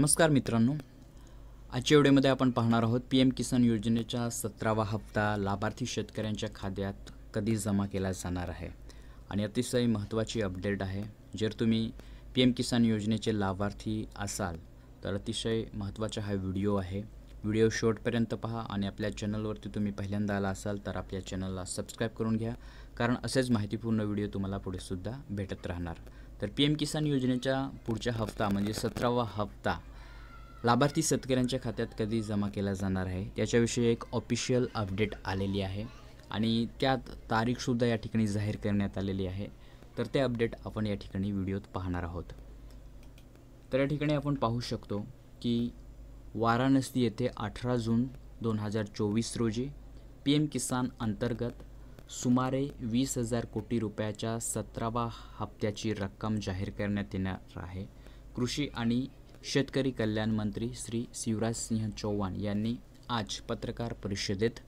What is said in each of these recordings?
नमस्कार मित्रांनो, आजच्या व्हिडिओमध्ये आपण पाहणार आहोत पी.एम. किसान योजनेचा 17वा हप्ता लाभार्थी शेतकऱ्यांच्या खात्यात कधी जमा केला जाणार आहे आणि अतिशय महत्त्वाची अपडेट आहे। जर तुम्ही पी.एम. किसान योजनेचे लाभार्थी असाल तर अतिशय महत्त्वाचा हा व्हिडिओ आहे। व्हिडिओ शेवटपर्यंत पहा आणि आपल्या चॅनलवरती तुम्ही पहिल्यांदा आला असाल तर आपल्या चॅनलला सबस्क्राइब करून घ्या, कारण असेच माहितीपूर्ण व्हिडिओ तुम्हाला पुढे सुद्धा भेटत राहणार। तर पी.एम. किसान योजनेचा पुढचा हप्ता म्हणजे 17वा हप्ता लाभार्थी शेतकऱ्यांच्या खात्यात कधी जमा केला जाणार आहे त्याच्याविषयी एक ऑफिशियल अपडेट आलेली आहे आणि त्यात तारीखसुद्धा या ठिकाणी जाहीर करण्यात आलेली आहे। तर ते अपडेट आपण या ठिकाणी व्हिडिओत पाहणार आहोत। तर या ठिकाणी आपण पाहू शकतो की वाराणसी येथे 18 जून 2024 रोजी पी.एम. किसान अंतर्गत सुमारे 20,000 कोटी रुपयाच्या 17वा हप्त्याची रक्कम जाहीर करण्यात येणार आहे। कृषी आणि शेतकरी कल्याण मंत्री श्री शिवराज सिंह चौहान यांनी आज पत्रकार परिषदेत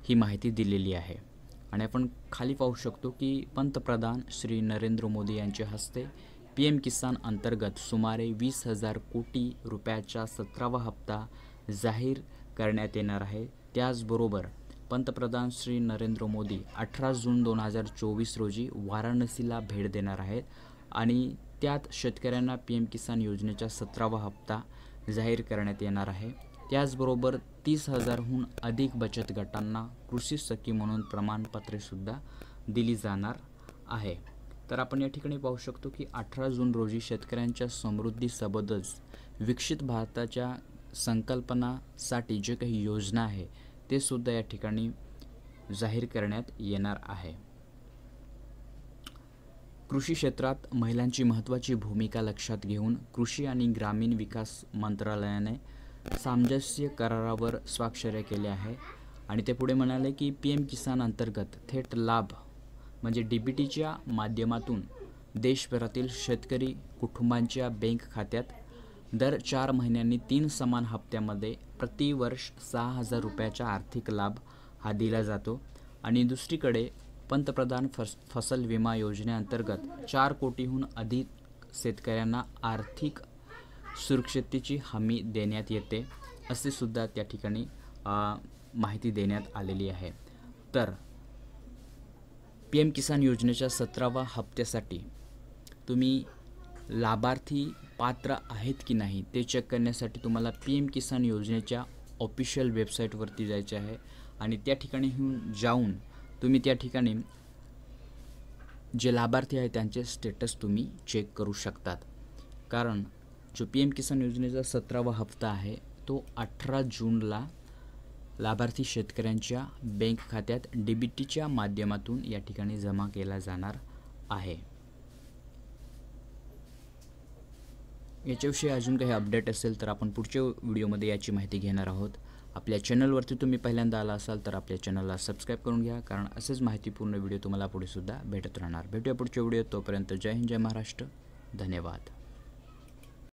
ही माहिती दिलेली आहे आणि आपण खाली पाहू शकतो की पंतप्रधान श्री नरेंद्र मोदी यांच्या हस्ते पी.एम. किसान अंतर्गत सुमारे 20,000 कोटी रुपयाचा 17वा हप्ता जाहीर करण्यात येणार आहे। त्याचबरोबर पंतप्रधान श्री नरेंद्र मोदी 18 जून 2024 रोजी वाराणसीला भेट देणार आहेत आणि त्यात शेतकऱ्यांना पी.एम. किसान योजनेचा 17वा हप्ता जाहीर करण्यात येणार आहे। त्याचबरोबर 30,000हून अधिक बचत गटांना कृषी सखी म्हणून प्रमाणपत्रेसुद्धा दिली जाणार आहे। तर आपण या ठिकाणी पाहू शकतो की 18 जून रोजी शेतकऱ्यांच्या समृद्धीसोबतच विकसित भारताच्या संकल्पनासाठी जे काही योजना आहे ते सुद्धा या ठिकाणी जाहीर करण्यात येणार आहे। कृषी क्षेत्रात महिलांची महत्त्वाची भूमिका लक्षात घेऊन कृषी आणि ग्रामीण विकास मंत्रालयाने सामंजस्य करारावर स्वाक्षऱ्या केल्या आहे आणि ते पुढे म्हणाले की पी.एम. किसान अंतर्गत थेट लाभ म्हणजे डी.बी.टीच्या माध्यमातून देशभरातील शेतकरी कुटुंबांच्या बँक खात्यात दर 4 महिन्यांनी 3 समान हप्त्यामध्ये प्रतिवर्ष 6,000 रुपयाचा आर्थिक लाभ हा दिला जातो आणि दुसरीकडे पंतप्रधान फसल विमा योजनेअंतर्गत 4 कोटीहून अधिक शेतकऱ्यांना आर्थिक सुरक्षिततेची हमी देण्यात येते असे सुद्धा त्या ठिकाणी माहिती देण्यात आलेली आहे। तर पी.एम. किसान योजनेच्या 17वा हप्त्यासाठी तुम्ही लाभार्थी पात्र आहेत की नाही ते चेक करण्यासाठी तुम्हाला पी.एम. किसान योजनेच्या ऑफिशियल वेबसाईटवरती जायचे आहे आणि त्या ठिकाणी जाऊन तुम्ही त्या ठिकाणी जे लाभार्थी आहेत त्यांचे स्टेटस तुम्ही चेक करू शकतात, कारण जो पी.एम. किसान योजनेचा 17वा हप्ता आहे तो 18 जूनला लाभार्थी शेतकऱ्यांच्या बँक खात्यात डी.बी.टीच्या माध्यमातून या ठिकाणी जमा केला जाणार आहे। याच्याविषयी अजून काही अपडेट असेल तर आपण पुढच्या व्हिडिओमध्ये याची माहिती घेणार आहोत। आपल्या चॅनलवरती तुम्ही पहिल्यांदा आला असाल तर आपल्या चॅनलला सबस्क्राइब करून घ्या, कारण असेच माहितीपूर्ण व्हिडिओ तुम्हाला पुढे सुद्धा भेटत राहणार। भेटूया पुढच्या व्हिडिओत, तोपर्यंत जय हिंद, जय महाराष्ट्र, धन्यवाद।